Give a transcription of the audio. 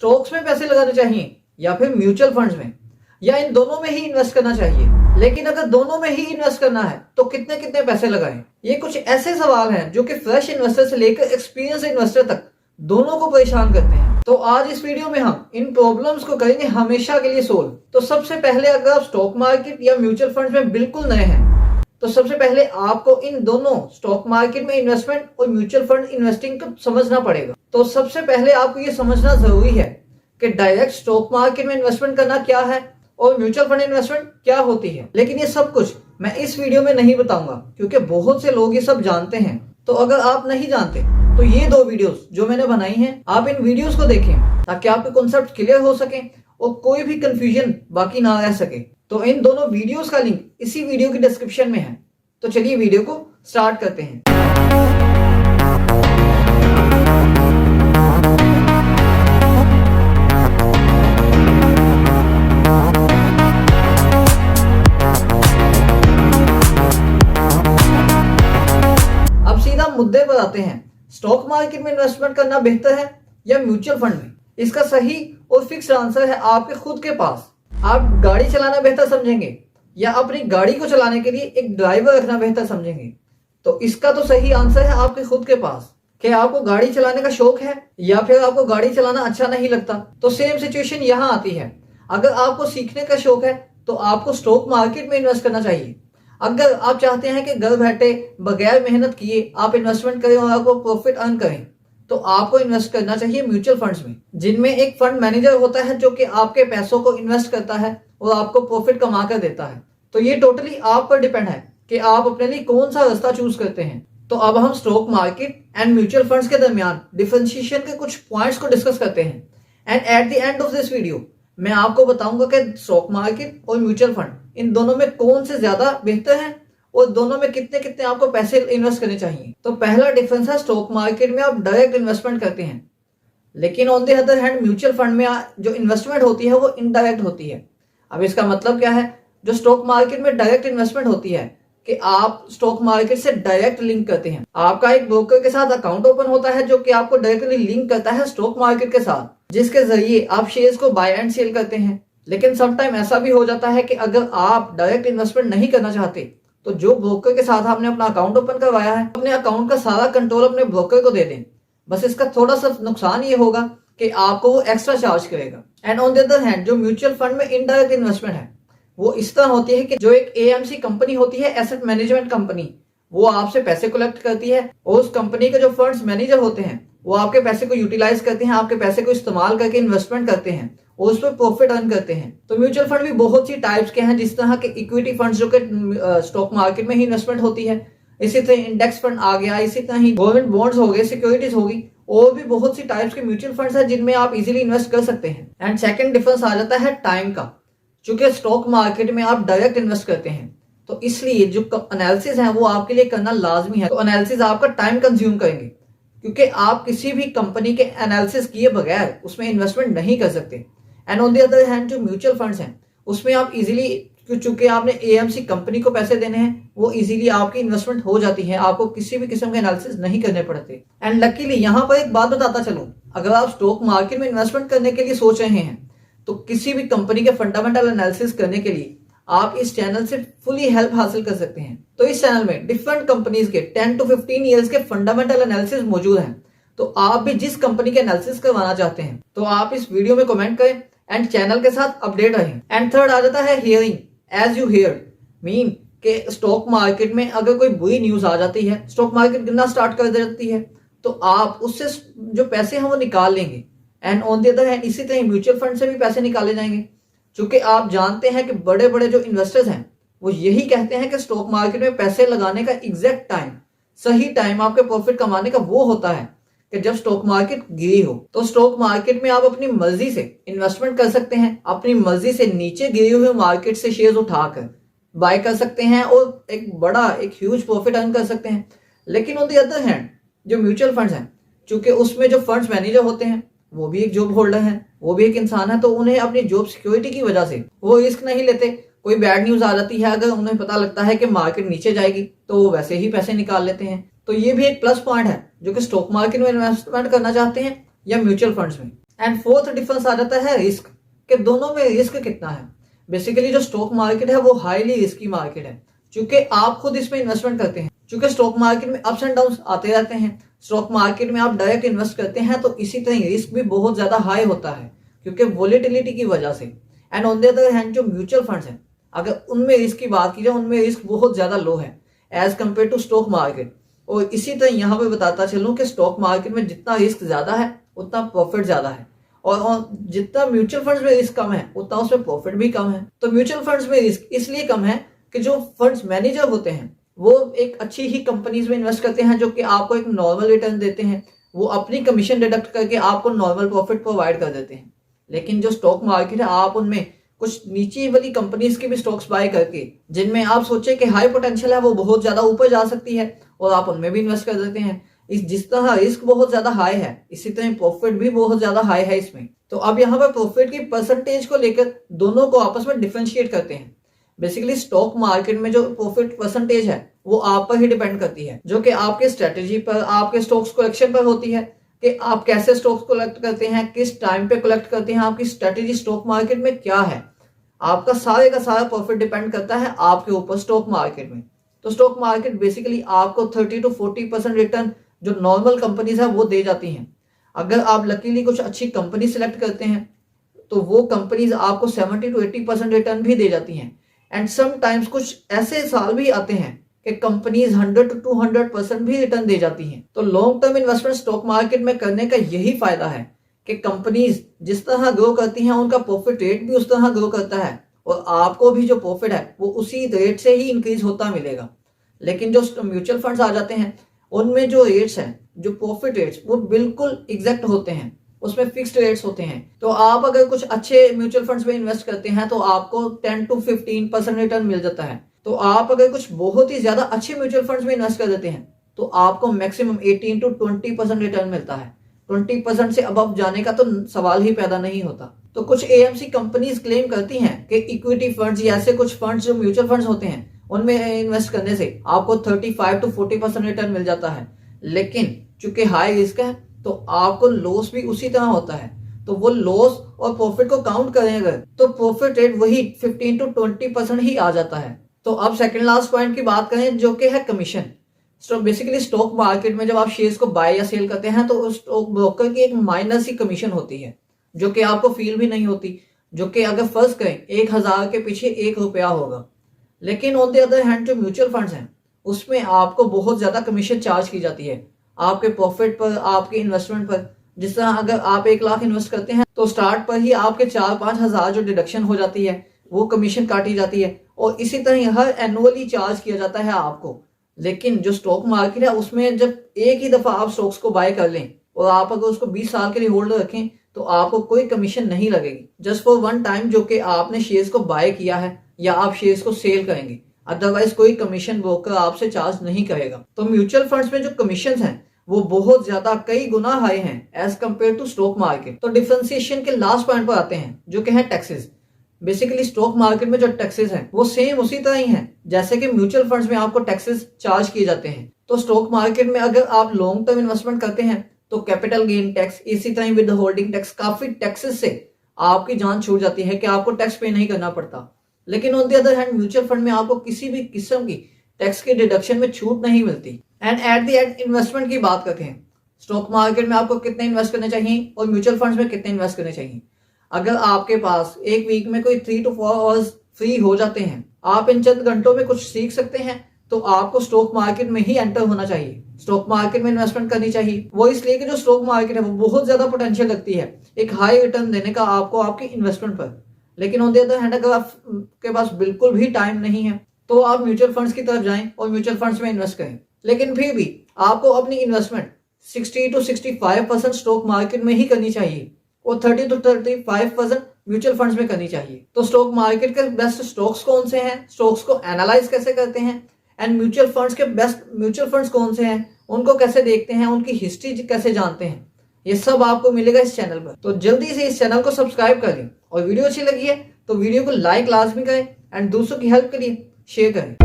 Stocks में पैसे लगाने चाहिए या फिर म्यूचुअल फंड्स में, या इन दोनों में ही इन्वेस्ट करना चाहिए? लेकिन अगर दोनों में ही इन्वेस्ट करना है तो कितने कितने पैसे लगाएं? ये कुछ ऐसे सवाल हैं जो कि फ्रेश इन्वेस्टर से लेकर एक्सपीरियंस इन्वेस्टर तक दोनों को परेशान करते हैं। तो आज इस वीडियो में हम इन प्रॉब्लम्स को करेंगे हमेशा के लिए सोल्व। तो सबसे पहले, अगर आप स्टॉक मार्केट या म्यूचुअल फंड्स में बिल्कुल नए हैं तो सबसे पहले आपको इन दोनों स्टॉक मार्केट में इन्वेस्टमेंट और म्यूचुअल फंड इन्वेस्टिंग को समझना पड़ेगा। तो सबसे पहले आपको ये समझना जरूरी है कि डायरेक्ट स्टॉक मार्केट में इन्वेस्टमेंट करना क्या है और म्यूचुअल फंड इन्वेस्टमेंट क्या होती है। लेकिन ये सब कुछ मैं इस वीडियो में नहीं बताऊंगा क्योंकि बहुत से लोग ये सब जानते हैं। तो अगर आप नहीं जानते तो ये 2 वीडियोस जो मैंने बनाई हैं, आप इन वीडियोस को देखें ताकि आपके कॉन्सेप्ट क्लियर हो सके और कोई भी कंफ्यूजन बाकी ना रह सके। तो इन दोनों वीडियोस का लिंक इसी वीडियो की डिस्क्रिप्शन में है। तो चलिए वीडियो को स्टार्ट करते हैं। अब सीधा मुद्दे पर आते हैं। स्टॉक मार्केट में इन्वेस्टमेंट करना बेहतर है या म्यूचुअल फंड में? इसका सही और फिक्स आंसर है आपके खुद के पास। आप गाड़ी चलाना बेहतर समझेंगे या अपनी गाड़ी को चलाने के लिए एक ड्राइवर रखना बेहतर समझेंगे? तो इसका तो सही आंसर है आपके खुद के पास कि आपको गाड़ी चलाने का शौक है या फिर आपको गाड़ी चलाना अच्छा नहीं लगता। तो सेम सिचुएशन यहाँ आती है। अगर आपको सीखने का शौक है तो आपको स्टॉक मार्केट में इन्वेस्ट करना चाहिए। अगर आप चाहते हैं कि घर बैठे बगैर मेहनत किए आप इन्वेस्टमेंट करें और आपको प्रॉफिट अर्न करें, तो आपको इन्वेस्ट करना चाहिए म्यूचुअल फंड्स में, जिनमें एक फंड मैनेजर होता है जो कि आपके पैसों को इन्वेस्ट करता है और आपको प्रॉफिट कमा कर देता है। तो ये टोटली आप पर डिपेंड है कि आप अपने लिए कौन सा रास्ता चूज करते हैं। तो अब हम stock market and mutual funds के दरमियान डिफरेंशिएशन के कुछ पॉइंट्स को डिस्कस करते हैं। And at the end of this video मैं आपको बताऊंगा कि स्टॉक मार्केट और म्यूचुअल फंड इन दोनों में कौन से ज्यादा बेहतर है और दोनों में कितने कितने आपको पैसे इन्वेस्ट करने चाहिए। तो पहला डिफरेंस है, स्टॉक मार्केट में आप डायरेक्ट इन्वेस्टमेंट करते हैं, लेकिन on the other hand mutual fund में जो इन्वेस्टमेंट होती है वो इनडायरेक्ट होती है। अब इसका मतलब क्या है? जो स्टॉक मार्केट में डायरेक्ट इन्वेस्टमेंट होती है कि आप स्टॉक मार्केट से डायरेक्ट लिंक करते हैं। आपका एक ब्रोकर के साथ अकाउंट ओपन होता है जो कि आपको डायरेक्टली लिंक करता है स्टॉक मार्केट के साथ, जिसके जरिए आप शेयर्स को बाय एंड सेल करते हैं। लेकिन समटाइम ऐसा भी हो जाता है कि अगर आप डायरेक्ट इन्वेस्टमेंट नहीं करना चाहते तो जो ब्रोकर के साथ आपने अपना अकाउंट ओपन करवाया है अपने अकाउंट का सारा कंट्रोल अपने ब्रोकर को दे दें। बस इसका थोड़ा सा नुकसान ये होगा कि आपको वो एक्स्ट्रा चार्ज करेगा। And on the other hand जो म्यूचुअल फंड में इनडायरेक्ट इन्वेस्टमेंट है वो इस तरह होती है कि जो एक एएमसी कंपनी होती है, एसेट मैनेजमेंट कंपनी, वो आपसे पैसे कलेक्ट करती है और उस कंपनी के जो फंड्स मैनेजर होते हैं वो आपके पैसे को यूटिलाइज करते हैं, आपके पैसे को इस्तेमाल करके इन्वेस्टमेंट करते हैं और उस पर प्रॉफिट अर्न करते हैं। तो म्यूचुअल फंड भी बहुत सी टाइप्स के हैं, जिस तरह के इक्विटी फंड्स जो कि स्टॉक मार्केट में ही इन्वेस्टमेंट होती है, इसी तरह इंडेक्स फंड आ गया, इसी तरह ही गवर्नमेंट बॉन्ड्स हो गए, सिक्योरिटीज होगी, और भी बहुत सी टाइप्स के म्यूचुअल फंड्स हैं जिनमें आप इजीली इन्वेस्ट कर सकते हैं। एंड सेकंड डिफरेंस आ जाता है टाइम का। चूंकि स्टॉक मार्केट में आप डायरेक्ट इन्वेस्ट करते हैं तो इसलिए जो एनालिसिस है वो आपके लिए करना लाजमी है। तो एनालिसिस आपका टाइम कंज्यूम करेंगे क्योंकि आप किसी भी कंपनी के एनालिसिस किए बगैर उसमें इन्वेस्टमेंट नहीं कर सकते। And on the other hand जो म्यूचुअल फंड्स हैं उसमें आप इजीली, चूंकि आपने एएमसी कंपनी को पैसे देने हैं, वो इजीली आपकी इन्वेस्टमेंट हो जाती है, आपको किसी भी किस्म के एनालिसिस नहीं करने पड़ते। एंड लकीली यहाँ पर एक बात बताता चलूं, अगर आप स्टॉक मार्केट में इन्वेस्टमेंट करने के लिए सोच रहे हैं तो किसी भी कंपनी के फंडामेंटल एनालिसिस करने के लिए आप इस चैनल से फुली हेल्प हासिल कर सकते हैं। तो इस चैनल में डिफरेंट कंपनीज के 10 to 15 इयर्स के फंडामेंटल एनालिसिस मौजूद हैं। तो आप भी जिस कंपनी के एनालिसिस करवाना चाहते हैं तो आप इस वीडियो में कमेंट करें एंड चैनल के साथ अपडेट रहें। एंड थर्ड आ जाता है hearing as you hear, mean के स्टॉक मार्केट में अगर कोई बुरी न्यूज आ जाती है, स्टॉक मार्केट गिरना स्टार्ट कर देती है, तो आप उससे जो पैसे हैं वो निकाल लेंगे। And on the other hand इसी तरह म्यूचुअल फंड से भी पैसे निकाले जाएंगे, क्योंकि आप जानते हैं कि बड़े बड़े जो इन्वेस्टर्स हैं वो यही कहते हैं कि स्टॉक मार्केट में पैसे लगाने का एग्जैक्ट टाइम, सही टाइम आपके प्रॉफिट कमाने का वो होता है कि जब स्टॉक मार्केट गिरी हो। तो स्टॉक मार्केट में आप अपनी मर्जी से इन्वेस्टमेंट कर सकते हैं, अपनी मर्जी से नीचे गिरे हुए मार्केट से शेयर्स उठाकर बाय कर सकते हैं और एक ह्यूज प्रॉफिट अर्न कर सकते हैं। लेकिन ऑन द अदर हैंड जो म्यूचुअल फंड्स हैं, चूंकि उसमें जो फंड्स मैनेजर होते हैं वो भी एक जॉब होल्डर है, वो भी एक इंसान है, तो उन्हें अपनी जॉब सिक्योरिटी की वजह से वो रिस्क नहीं लेते। कोई बैड न्यूज आ जाती है, अगर उन्हें पता लगता है कि मार्केट नीचे जाएगी तो वो वैसे ही पैसे निकाल लेते हैं। तो ये भी एक प्लस पॉइंट है जो कि स्टॉक मार्केट में इन्वेस्टमेंट करना चाहते हैं या म्यूचुअल फंड्स में। एंड फोर्थ डिफरेंस आ जाता है रिस्क, कि दोनों में रिस्क कितना है। बेसिकली जो स्टॉक मार्केट है वो हाईली रिस्की मार्केट है, क्योंकि आप खुद इसमें इन्वेस्टमेंट करते हैं। क्योंकि स्टॉक मार्केट में अप्स एंड डाउन आते रहते हैं, स्टॉक मार्केट में आप डायरेक्ट इन्वेस्ट करते हैं तो इसी तरह रिस्क भी बहुत ज्यादा हाई होता है, क्योंकि वोलेटिलिटी की वजह से। And on the other hand जो म्यूचुअल फंड्स हैं, अगर उनमें रिस्क की बात की जाए, उनमें रिस्क बहुत ज्यादा लो है as compare to stock market. और इसी तरह यहाँ पे बताता चलूं कि स्टॉक मार्केट में जितना रिस्क ज्यादा है उतना प्रॉफिट ज्यादा है, और जितना म्यूचुअल फंड्स में रिस्क कम है उतना उसमें प्रॉफिट भी कम है। तो म्यूचुअल फंड्स में रिस्क इसलिए कम है कि जो फंड्स मैनेजर होते हैं वो एक अच्छी ही कंपनीज में इन्वेस्ट करते हैं, जो कि आपको एक नॉर्मल रिटर्न देते हैं। वो अपनी कमीशन डिडक्ट करके आपको नॉर्मल प्रॉफिट प्रोवाइड कर देते हैं। लेकिन जो स्टॉक मार्केट है, आप उनमें कुछ नीची वाली कंपनीज के भी स्टॉक्स बाय करके, जिनमें आप सोचे कि हाई पोटेंशियल है, वो बहुत ज्यादा ऊपर जा सकती है, और आप उनमें भी इन्वेस्ट कर देते हैं। जिस तरह रिस्क बहुत ज्यादा हाई है, इसी तरह प्रॉफिट भी बहुत ज्यादा हाई है इसमें। तो अब यहाँ पर प्रॉफिट की परसेंटेज को लेकर दोनों को आपस में डिफरेंशिएट करते हैं। बेसिकली स्टॉक मार्केट में जो प्रॉफिट परसेंटेज है वो आप पर ही डिपेंड करती है, जो कि आपके स्ट्रेटेजी पर, आपके स्टॉक्स कलेक्शन पर होती है, कि आप कैसे स्टॉक्स कलेक्ट करते हैं, किस टाइम पे कलेक्ट करते हैं, आपकी स्ट्रेटेजी स्टॉक मार्केट में क्या है। आपका सारे का सारा प्रॉफिट डिपेंड करता है आपके ऊपर स्टॉक मार्केट में। तो स्टॉक मार्केट बेसिकली आपको 30 to 40% रिटर्न जो नॉर्मल कंपनीज है वो दे जाती हैं। अगर आप लकीली कुछ अच्छी कंपनी सिलेक्ट करते हैं तो वो कंपनीज आपको 70 to 80% रिटर्न भी दे जाती हैं। एंड समटाइम्स कुछ ऐसे साल भी आते हैं कि कंपनीज 100 to 200% भी रिटर्न दे जाती हैं। तो long term investment stock market में करने का यही फायदा है कि कंपनीज जिस तरह ग्रो करती हैं उनका प्रॉफिट रेट भी उस तरह ग्रो करता है, और आपको भी जो प्रॉफिट है वो उसी रेट से ही इंक्रीज होता मिलेगा। लेकिन जो म्यूचुअल फंड्स आ जाते हैं उनमें जो रेट्स हैं, जो प्रॉफिट रेट्स, वो बिल्कुल एग्जैक्ट होते हैं, उसमें फिक्स्ड रेट्स होते हैं। तो आप अगर कुछ अच्छे म्यूचुअल फंड्स में इन्वेस्ट करते हैं तो आपको 10 to 15% रिटर्न मिल जाता है। तो आप अगर कुछ बहुत ही ज्यादा अच्छे म्यूचुअल फंड्स में इन्वेस्ट कर देते हैं तो आपको मैक्सिमम 18 to 20% रिटर्न मिलता है। 20% से अबव जाने का तो सवाल ही पैदा नहीं होता। तो कुछ एएमसी कंपनीज क्लेम करती हैं कि इक्विटी फंड्स या ऐसे कुछ फंड्स जो म्यूचुअल फंड्स होते हैं उनमें इन्वेस्ट करने से आपको 35 to 40% रिटर्न मिल जाता है। लेकिन चूंकि हाई रिस्क है तो आपको लॉस भी उसी तरह होता है। तो वो लॉस और प्रॉफिट को काउंट करें अगर, तो प्रॉफिट रेट वही 15 to 20% ही आ जाता है। तो अब सेकंड लास्ट पॉइंट की बात करें, जो कि है कमीशन। तो बेसिकली स्टॉक मार्केट में जब आप शेयर्स को बाय या सेल करते हैं तो उस स्टॉक ब्रोकर की एक माइनस ही कमीशन होती है, जो कि आपको फील भी नहीं होती, जो कि अगर फर्स्ट करें 1000 के पीछे 1 रुपया होगा। लेकिन ऑन द अदर हैंड जो म्यूचुअल फंड्स हैं उसमें आपको बहुत ज्यादा कमीशन चार्ज की जाती है आपके प्रॉफिट पर, आपके इन्वेस्टमेंट पर। जिस तरह अगर आप 1 लाख इन्वेस्ट करते हैं तो स्टार्ट पर ही आपके 4-5 हजार जो डिडक्शन हो जाती है वो कमीशन काटी जाती है, और इसी तरह हर एनुअली चार्ज किया जाता है आपको। लेकिन जो स्टॉक मार्केट है उसमें जब एक ही दफा आप स्टॉक्स को बाय कर लें और आप अगर उसको 20 साल के लिए होल्ड रखें तो आपको कोई कमीशन नहीं लगेगी, जस्ट फॉर वन टाइम जो कि आपने शेयर्स को बाय किया है या आप शेयर्स को सेल करेंगे। अदरवाइज कोई कमीशन ब्रोकर आपसे चार्ज नहीं करेगा। तो म्यूचुअल फंड्स में जो कमीशन हैं वो बहुत ज्यादा, कई गुना हाई हैं as compare to stock market. तो डिफरेंशिएशन के लास्ट पॉइंट पर आते हैं, जो कि है टैक्सेस। बेसिकली स्टॉक मार्केट में जो टैक्सेस हैं वो सेम उसी तरह ही हैं जैसे कि म्यूचुअल फंड्स में आपको टैक्सेस चार्ज किए जाते हैं। तो स्टॉक मार्केट में अगर आप लॉन्ग टर्म इन्वेस्टमेंट करते हैं तो कैपिटल गेन टैक्स, इसी तरह विद होल्डिंग टैक्स, काफी टैक्सेस से आपकी जान छूट जाती है कि आपको टैक्स पे नहीं करना पड़ता। लेकिन on the other hand mutual fund में आपको किसी भी किस्म की टैक्स के डिडक्शन में छूट नहीं मिलती। And at the end investment की बात करते हैं, स्टॉक मार्केट में आपको कितने इन्वेस्ट करने चाहिए और म्यूचुअल फंड्स में कितने इन्वेस्ट करने चाहिए। अगर आपके पास एक वीक में कोई 3 to 4 आवर्स फ्री हो जाते हैं, आप इन चंद घंटों में कुछ सीख सकते हैं, तो आपको स्टॉक मार्केट में ही एंटर होना चाहिए, स्टॉक मार्केट में इन्वेस्टमेंट करनी चाहिए। वो इसलिए कि जो स्टॉक मार्केट है वो बहुत ज्यादा पोटेंशियल लगती है एक हाई रिटर्न देने का आपको आपकी इन्वेस्टमेंट पर। लेकिन ऑन द अदर हैंड अगर आपके पास बिल्कुल भी टाइम नहीं है तो आप म्यूचुअल फंड्स की तरफ जाएं और म्यूचुअल फंड्स में इन्वेस्ट करें। लेकिन फिर भी आपको अपनी इन्वेस्टमेंट 60 to 65% स्टॉक मार्केट में ही करनी चाहिए और 30 to 35% म्यूचुअल फंड्स में करनी चाहिए। तो स्टॉक मार्केट के बेस्ट स्टॉक्स कौन से हैं, स्टॉक्स को एनालाइज कैसे करते हैं, एंड म्यूचुअल फंड्स के बेस्ट म्यूचुअल फंड्स कौन से हैं, उनको कैसे देखते हैं, उनकी हिस्ट्री कैसे जानते हैं, ये सब आपको मिलेगा इस चैनल पर। तो जल्दी से इस चैनल को सब्सक्राइब कर लें और वीडियो अच्छी लगी है तो वीडियो को लाइक लाजमी करें एंड दूसरों की हेल्प के लिए शेयर करें।